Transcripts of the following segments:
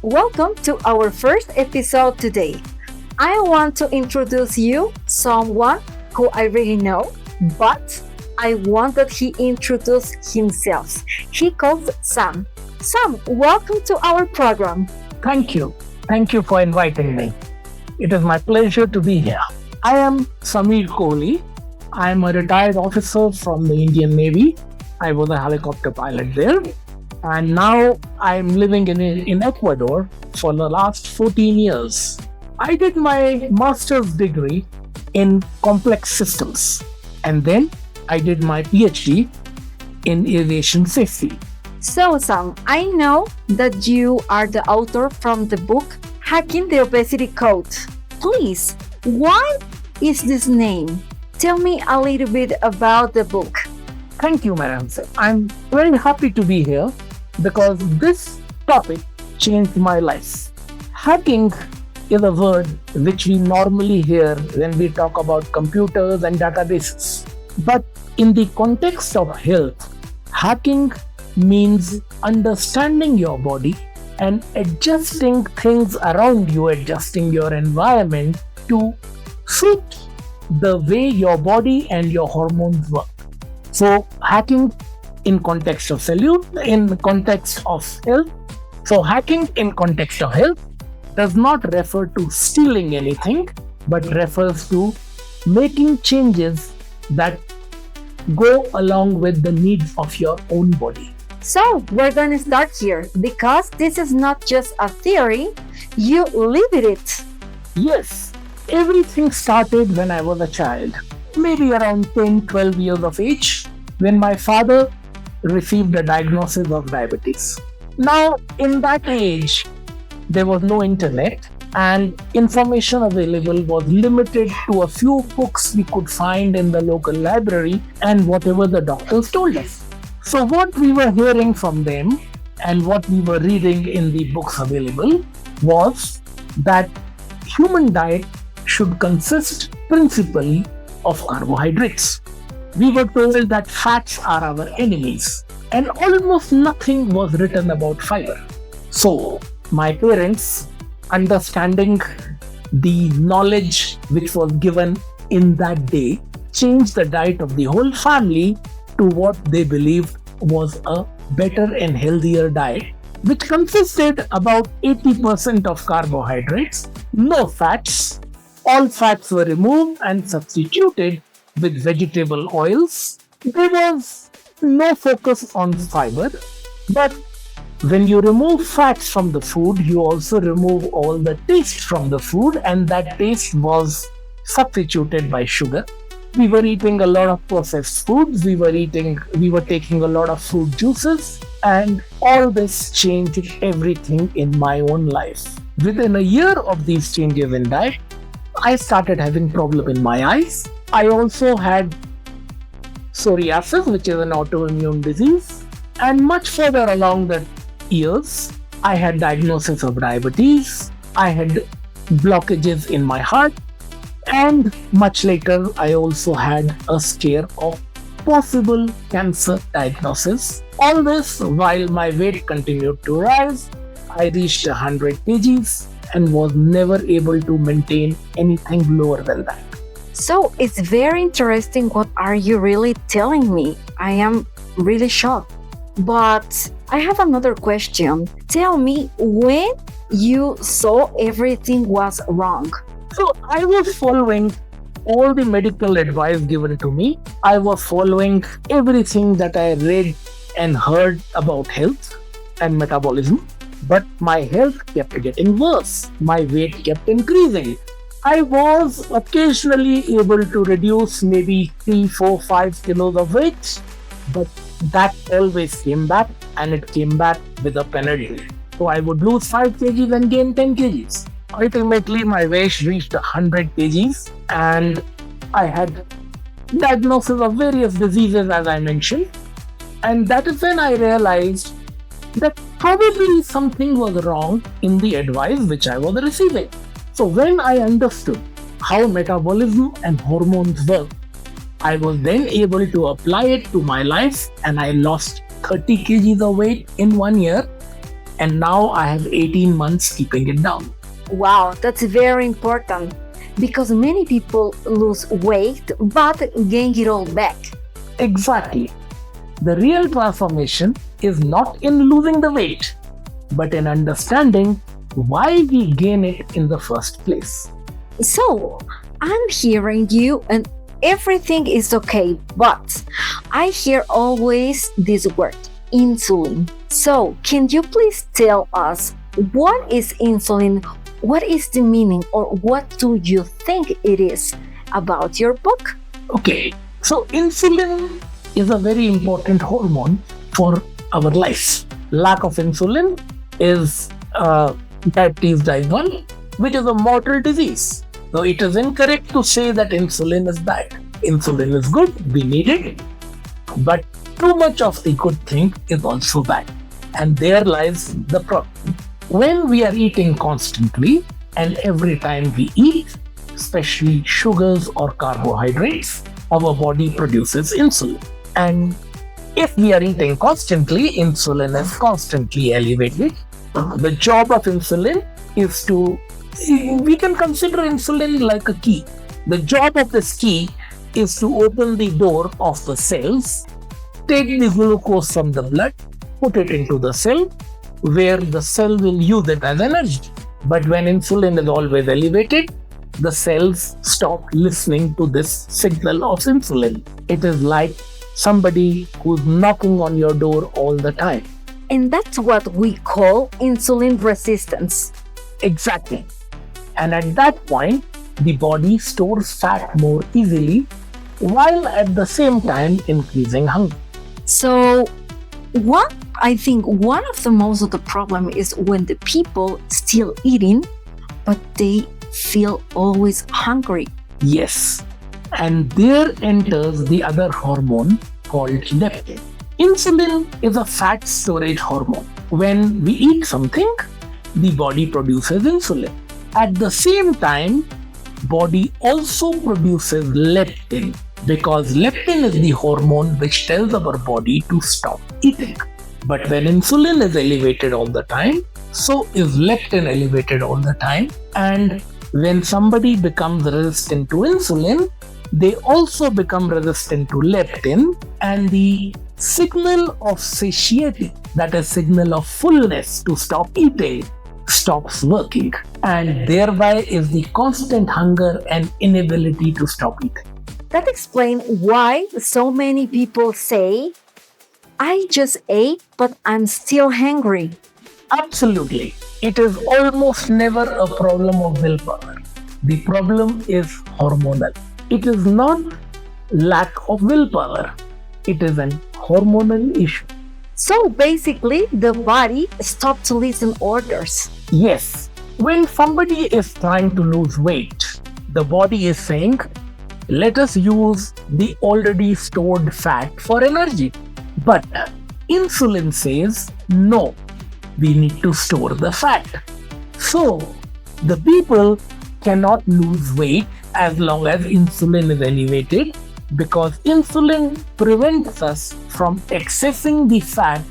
Welcome to our first episode today. I want to introduce you someone who I really know, but I want that he introduce himself. He calls Sam. Sam, welcome to our program. Thank you. Thank you for inviting me. It is my pleasure to be here. I am Samir Kohli. I am a retired officer from the Indian Navy. I was a helicopter pilot there. And now I'm living in Ecuador for the last 14 years. I did my master's degree in complex systems. And then I did my PhD in aviation safety. So, Sam, I know that you are the author from the book Hacking the Obesity Code. Please, why is this name? Tell me a little bit about the book. Thank you, Madam. I'm very happy to be here because this topic changed my life. Hacking is a word which we normally hear when we talk about computers and databases. But in the context of health, hacking means understanding your body and adjusting things around you, adjusting your environment to suit the way your body and your hormones work. So hacking in context of in context of health. So hacking in context of health does not refer to stealing anything, but refers to making changes that go along with the needs of your own body. So, we're going to start here because this is not just a theory, you live it. Yes, everything started when I was a child, maybe around 10, 12 years of age, when my father received a diagnosis of diabetes. Now, in that age, there was no internet and information available was limited to a few books we could find in the local library and whatever the doctors told us. So what we were hearing from them and what we were reading in the books available was that human diet should consist principally of carbohydrates. We were told that fats are our enemies and almost nothing was written about fiber. So my parents, understanding the knowledge which was given in that day, changed the diet of the whole family to what they believed was a better and healthier diet, which consisted about 80% of carbohydrates, no fats. All fats were removed and substituted with vegetable oils. There was no focus on fiber, but when you remove fats from the food, you also remove all the taste from the food, and that taste was substituted by sugar. We were eating a lot of processed foods, we were taking a lot of fruit juices, and all this changed everything in my own life. Within a year of these changes in diet, I started having problem in my eyes. I also had psoriasis, which is an autoimmune disease, and much further along the years, I had diagnosis of diabetes, I had blockages in my heart, and much later, I also had a scare of possible cancer diagnosis. All this while my weight continued to rise. I reached 100 kgs and was never able to maintain anything lower than that. So, it's very interesting. What are you really telling me? I am really shocked. But I have another question. Tell me when you saw everything was wrong. So I was following all the medical advice given to me. I was following everything that I read and heard about health and metabolism. But my health kept getting worse. My weight kept increasing. I was occasionally able to reduce maybe 3, 4, 5 kilos of weight, but that always came back, and it came back with a penalty. So I would lose 5 kgs and gain 10 kgs. Ultimately, my weight reached 100 kgs, and I had diagnosis of various diseases, as I mentioned. And that is when I realized that probably something was wrong in the advice which I was receiving. So when I understood how metabolism and hormones work, I was then able to apply it to my life, and I lost 30 kgs of weight in 1 year. and now I have 18 months keeping it down. Wow, that's very important because many people lose weight but gain it all back. Exactly. The real transformation is not in losing the weight, but in understanding why we gain it in the first place. So, I'm hearing you and everything is okay, but I hear always this word, insulin. So, can you please tell us what is insulin? What is the meaning or what do you think it is about your book? Okay, so insulin is a very important hormone for our life. Lack of insulin is diabetes type 1, which is a mortal disease. So it is incorrect to say that insulin is bad. Insulin is good, we need it, but too much of the good thing is also bad. And there lies the problem. When we are eating constantly and every time we eat, especially sugars or carbohydrates, our body produces insulin. And if we are eating constantly, insulin is constantly elevated. The job of insulin is we can consider insulin like a key. The job of this key is to open the door of the cells, take the glucose from the blood, put it into the cell, where the cell will use it as energy. But when insulin is always elevated, the cells stop listening to this signal of insulin. It is like somebody who's knocking on your door all the time. And that's what we call insulin resistance. Exactly. And at that point, the body stores fat more easily while at the same time increasing hunger. So, I think one of the most of the problem is when the people still eating, but they feel always hungry. Yes. And there enters the other hormone called leptin. Insulin is a fat storage hormone. When we eat something, the body produces insulin. At the same time, body also produces leptin because leptin is the hormone which tells our body to stop eating. But when insulin is elevated all the time, so is leptin elevated all the time. And when somebody becomes resistant to insulin, they also become resistant to leptin, and the signal of satiety, that is signal of fullness to stop eating, stops working, and thereby is the constant hunger and inability to stop eating. That explains why so many people say, I just ate, but I'm still hungry. Absolutely. It is almost never a problem of willpower. The problem is hormonal. It is not lack of willpower. It is an hormonal issue. So basically, the body stopped to listen orders. Yes. When somebody is trying to lose weight, the body is saying, let us use the already stored fat for energy. But insulin says, no, we need to store the fat. So the people cannot lose weight as long as insulin is elevated, because insulin prevents us from accessing the fat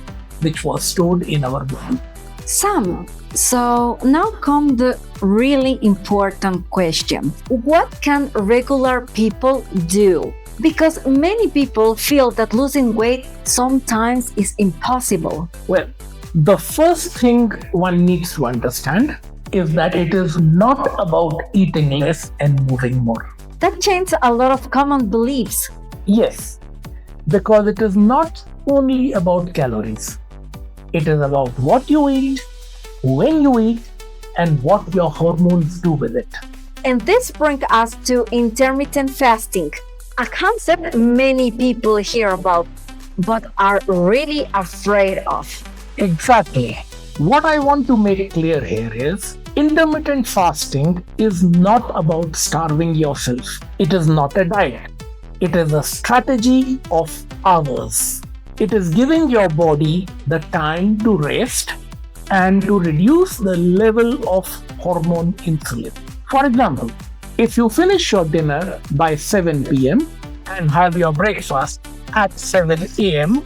which was stored in our body. Sam, so now come the really important question. What can regular people do? Because many people feel that losing weight sometimes is impossible. Well, the first thing one needs to understand is that it is not about eating less and moving more. That changes a lot of common beliefs. Yes, because it is not only about calories. It is about what you eat, when you eat, and what your hormones do with it. And this brings us to intermittent fasting, a concept many people hear about but are really afraid of. Exactly. What I want to make clear here is intermittent fasting is not about starving yourself. It is not a diet. It is a strategy of hours. It is giving your body the time to rest and to reduce the level of hormone insulin. For example, if you finish your dinner by 7 p.m. and have your breakfast at 7 a.m.,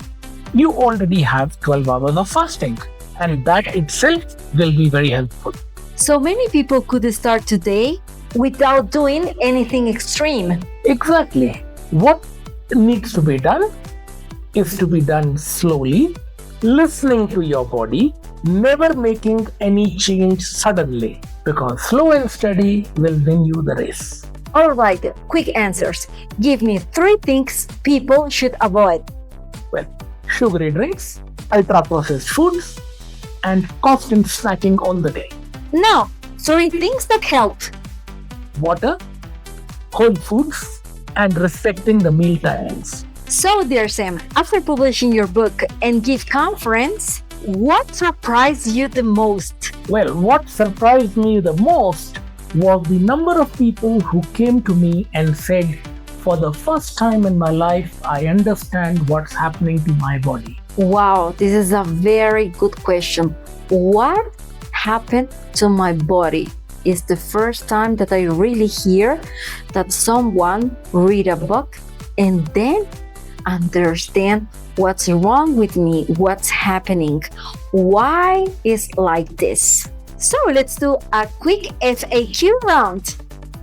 you already have 12 hours of fasting. and that itself will be very helpful. So many people could start today without doing anything extreme. Exactly. What needs to be done is to be done slowly, listening to your body, never making any change suddenly, because slow and steady will win you the race. All right, quick answers. Give me 3 things people should avoid. Well, sugary drinks, ultra processed foods, and constant snacking all the day. Now, 3 things that help. Water, whole foods, and respecting the meal timings. So, dear Sam, after publishing your book and give conference, what surprised you the most? Well, what surprised me the most was the number of people who came to me and said, for the first time in my life, I understand what's happening to my body. Wow, this is a very good question. What happened to my body? Is the first time that I really hear that someone read a book and then understand what's wrong with me, what's happening, why is like this. So let's do a quick FAQ round.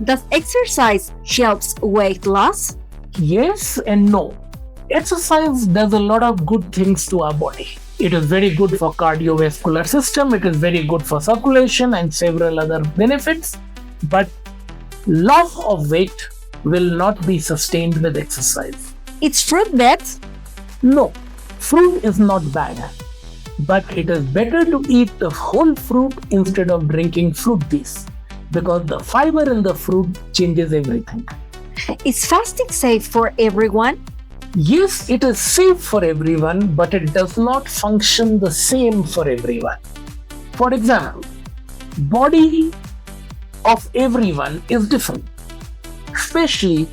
Does exercise helps weight loss? Yes and no. Exercise does a lot of good things to our body. It is very good for cardiovascular system, it is very good for circulation and several other benefits, but loss of weight will not be sustained with exercise. It's fruit bad? No, fruit is not bad, but it is better to eat the whole fruit instead of drinking fruit juice, because the fiber in the fruit changes everything. Is fasting safe for everyone? Yes, it is safe for everyone, but it does not function the same for everyone. For example, body of everyone is different. Especially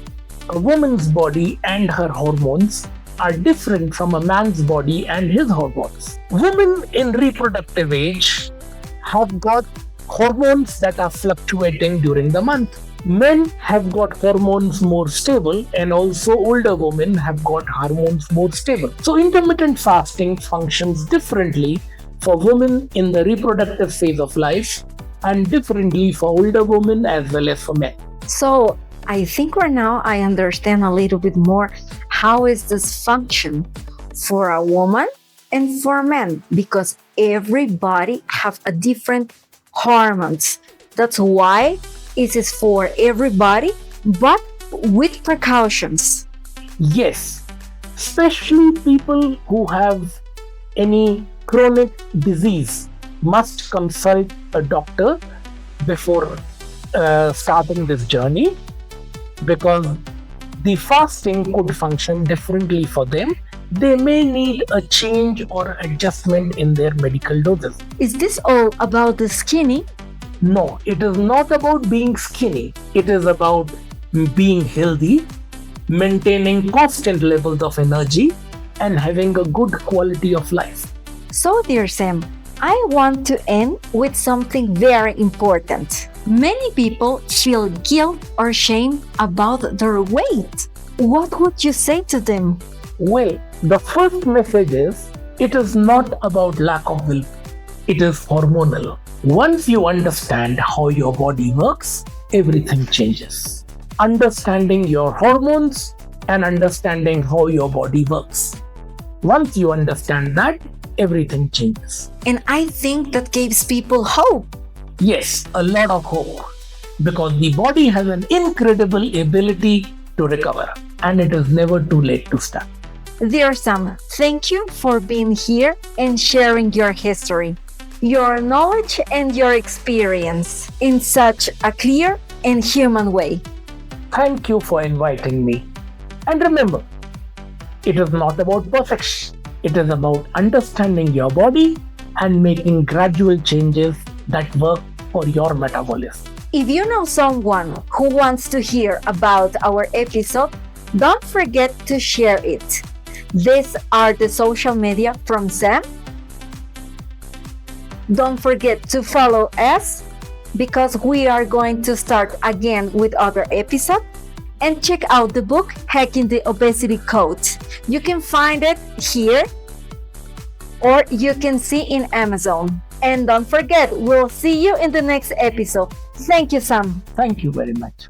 a woman's body and her hormones are different from a man's body and his hormones. Women in reproductive age have got hormones that are fluctuating during the month. Men have got hormones more stable, and also older women have got hormones more stable. So intermittent fasting functions differently for women in the reproductive phase of life and differently for older women as well as for men. So I think right now I understand a little bit more how is this function for a woman and for men, because everybody have a different hormones. That's why it is for everybody, but with precautions. Yes, especially people who have any chronic disease must consult a doctor before starting this journey, because the fasting could function differently for them. They may need a change or adjustment in their medical doses. Is this all about the skinny? No, it is not about being skinny. It is about being healthy, maintaining constant levels of energy, and having a good quality of life. So, dear Sam, I want to end with something very important. Many people feel guilt or shame about their weight. What would you say to them? Well, the first message is, it is not about lack of will. It is hormonal. Once you understand how your body works, everything changes. Understanding your hormones and understanding how your body works. Once you understand that, everything changes. And I think that gives people hope. Yes, a lot of hope. Because the body has an incredible ability to recover, and it is never too late to start. Dear Sam, thank you for being here and sharing your history, your knowledge and your experience in such a clear and human way. Thank you for inviting me. And remember, it is not about perfection. It is about understanding your body and making gradual changes that work for your metabolism. If you know someone who wants to hear about our episode, don't forget to share it. These are the social media from Sam. Don't forget to follow us, because we are going to start again with other episodes. And check out the book Hacking the Obesity Code. You can find it here or you can see in Amazon. And don't forget, we'll see you in the next episode. Thank you, Sam. Thank you very much.